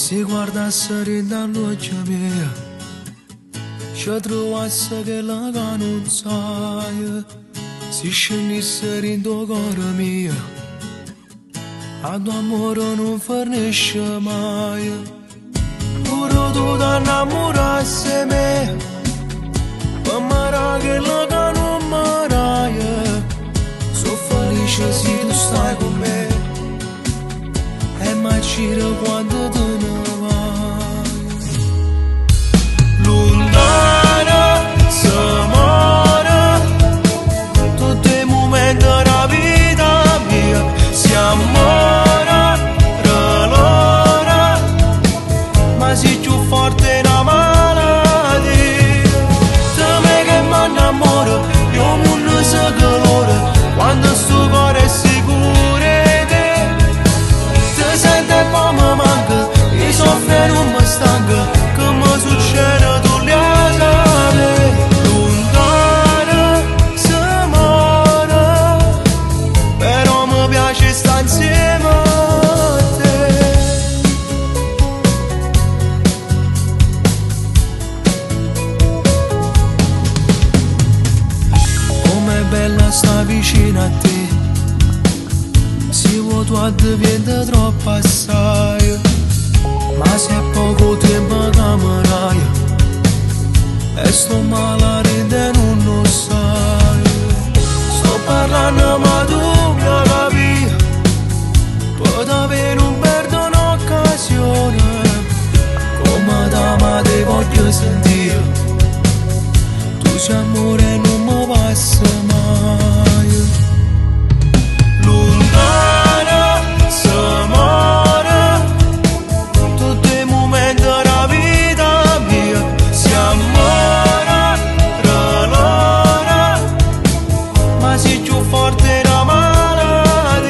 Si guardasse dall'occhio mia, ci trovasse che la non sai. Si scendesse in tuo cuore mia, a tuo amore non fornisce mai. Pure tu ti innamorassi me, per me che la non marai. Sono felice se tu stai con me, e mai c'era quando tu ne vai. Lontana si muore, tutti i momenti della vita mia, si amore, relora, ma sei più forte una malattia. Da me che mi innamoro, io non so calore, quando sto cuore è sicuro te. Ti senti e poi mi manca, e soffre non mi stanca, che mi succede tu li sai. Lontana si muore, però mi piace stare insieme a te. Com'è bella sta vicino a te, si vuota diventa troppo assai, ma se è poco tempo che mi e sto male e non lo sai. Sto parlando ma tu mi capi, puoi avere un perdo un'occasione, come da ma ti voglio sentire, tu sei amore e non mi passa mai. Lontana si muore, tutti i momenti della vita mia, si amore, relora, ma sei più forte una malattia.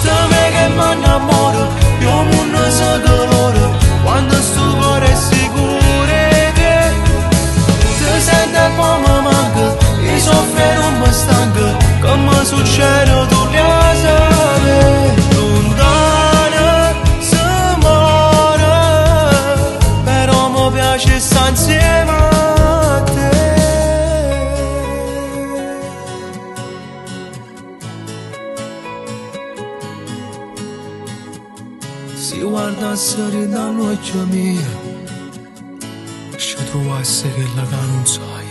Da me che mi innamoro, io non so dolore, quando sto cuore è sicuro te. Ti senti e poi mi manca, e soffre non mi stanca, che mi succede tu li sai. Lontana si muore, però mi piace stare insieme a te. Si guardasse dall'occhio mia, ci trovasse che la non sai.